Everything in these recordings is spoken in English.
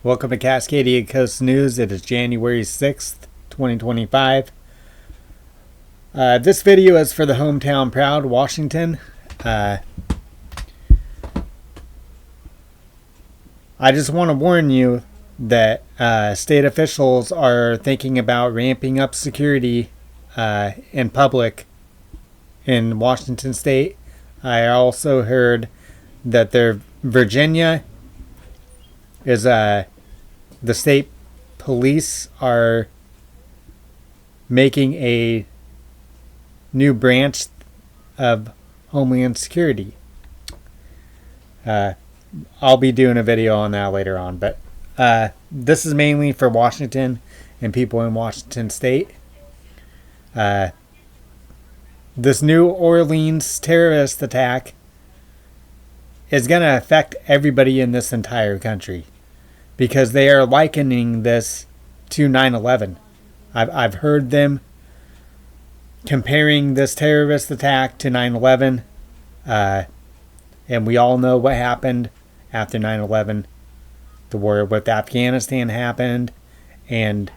Welcome to Cascadia Coast News. It is January 6th, 2025. This video is for the hometown proud, Washington. I just want to warn you that state officials are thinking about ramping up security in public in Washington state. I also heard that Virginia is the state police are making a new branch of Homeland Security. I'll be doing a video on that later on, but this is mainly for Washington and people in Washington state. This New Orleans terrorist attack is going to affect everybody in this entire country because they are likening this to 9/11. I've heard them comparing this terrorist attack to 9/11, and we all know what happened after 9/11. The war with Afghanistan happened, and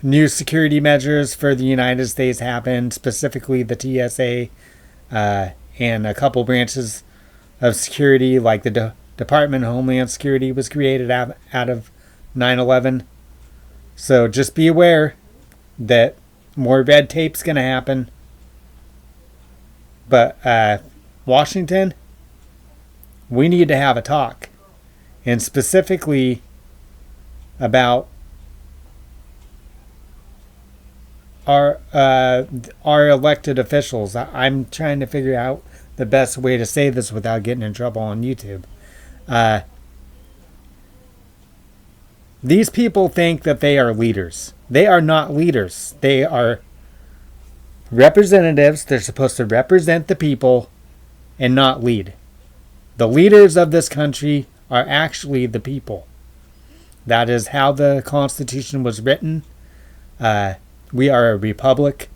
new security measures for the United States happened, specifically the TSA, and a couple branches of security, like the Department of Homeland Security, was created out of 9/11. So just be aware that more red tape's going to happen. But Washington, we need to have a talk, and specifically about our elected officials. I'm trying to figure out the best way to say this without getting in trouble on YouTube. These people think that they are leaders. They are not leaders. They are representatives. They're supposed to represent the people and not lead. The leaders of this country are actually the people. That is how the Constitution was written. We are a republic.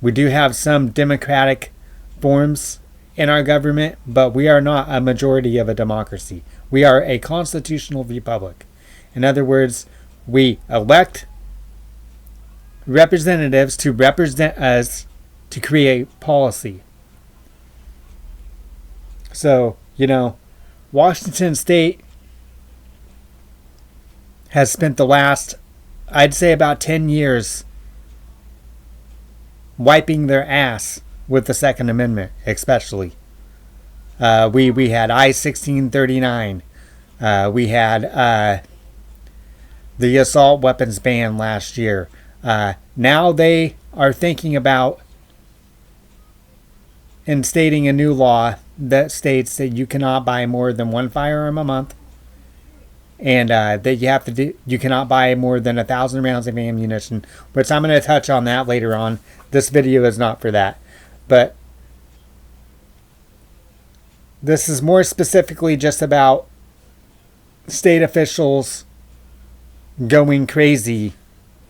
We do have some democratic forms in our government, but we are not a majority of a democracy. We are a constitutional republic. In other words, we elect representatives to represent us to create policy. So, Washington State has spent the last, I'd say, about 10 years wiping their ass with the Second Amendment, especially. We had I-1639. We had the assault weapons ban last year. Now they are thinking about instating a new law that states that you cannot buy more than one firearm a month, and that you cannot buy more than 1,000 rounds of ammunition, which I'm going to touch on that later on. This video is not for that. But this is more specifically just about state officials going crazy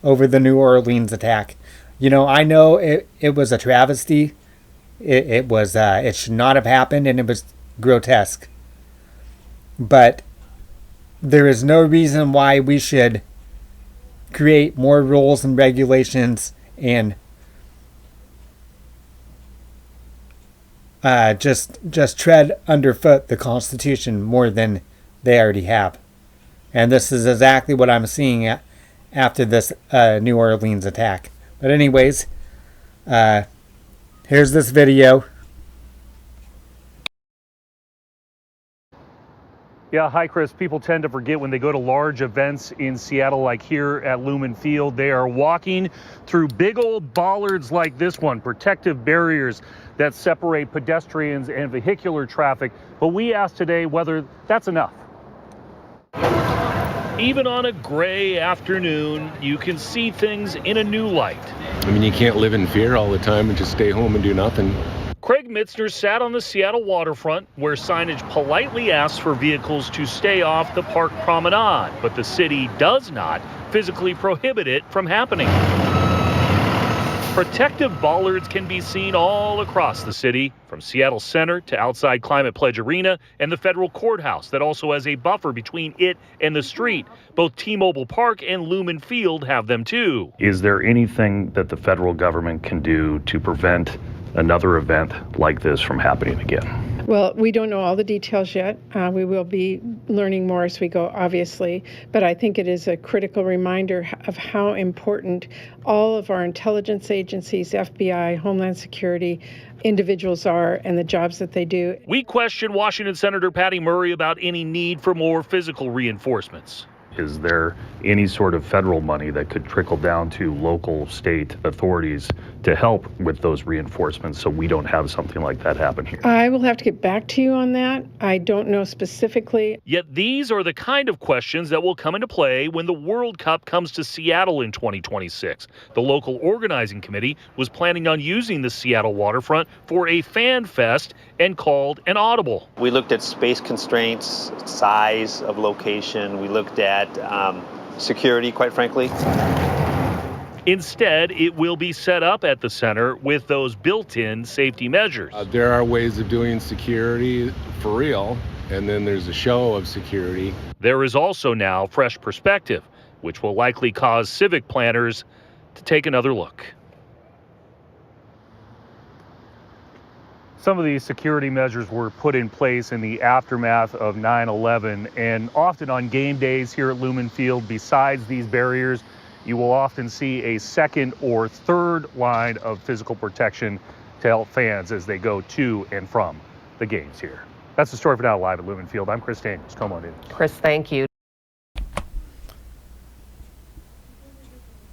over the New Orleans attack. I know it was a travesty. It should not have happened, and it was grotesque. But there is no reason why we should create more rules and regulations and just tread underfoot the Constitution more than they already have. And this is exactly what I'm seeing after this New Orleans attack. But anyways, here's this video. Yeah, hi, Chris. People tend to forget when they go to large events in Seattle, like here at Lumen Field, they are walking through big old bollards like this one, protective barriers that separate pedestrians and vehicular traffic. But we asked today whether that's enough. Even on a gray afternoon, you can see things in a new light. I mean, you can't live in fear all the time and just stay home and do nothing. Craig Mitzner sat on the Seattle waterfront where signage politely asks for vehicles to stay off the park promenade, but the city does not physically prohibit it from happening. Protective bollards can be seen all across the city, from Seattle Center to outside Climate Pledge Arena and the federal courthouse that also has a buffer between it and the street. Both T-Mobile Park and Lumen Field have them too. Is there anything that the federal government can do to prevent another event like this from happening again? Well, we don't know all the details yet. We will be learning more as we go, obviously. But I think it is a critical reminder of how important all of our intelligence agencies, FBI, Homeland Security, individuals are and the jobs that they do. We questioned Washington Senator Patty Murray about any need for more physical reinforcements. Is there any sort of federal money that could trickle down to local state authorities to help with those reinforcements so we don't have something like that happen here? I will have to get back to you on that. I don't know specifically. Yet these are the kind of questions that will come into play when the World Cup comes to Seattle in 2026. The local organizing committee was planning on using the Seattle waterfront for a fan fest and called an audible. We looked at space constraints, size of location. We looked at security, quite frankly. Instead, it will be set up at the center with those built-in safety measures. There are ways of doing security for real, and then there's a show of security. There is also now fresh perspective, which will likely cause civic planners to take another look. Some of these security measures were put in place in the aftermath of 9/11, and often on game days here at Lumen Field, besides these barriers, you will often see a second or third line of physical protection to help fans as they go to and from the games here. That's the story for now, live at Lumen Field. I'm Chris Daniels. Come on in. Chris, thank you.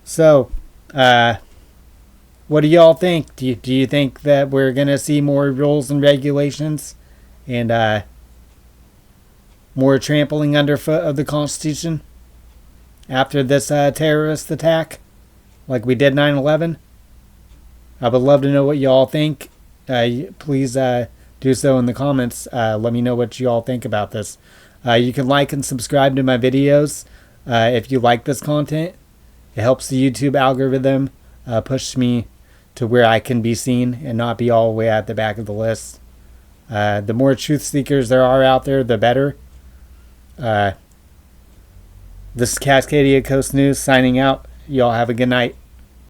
So, what do y'all think? Do you think that we're going to see more rules and regulations and more trampling underfoot of the Constitution after this terrorist attack like we did 9/11? I would love to know what y'all think. Please do so in the comments. Let me know what y'all think about this. You can like and subscribe to my videos if you like this content. It helps the YouTube algorithm push me to where I can be seen and not be all the way at the back of the list. The more truth seekers there are out there, the better. This is Cascadia Coast News signing out. Y'all have a good night.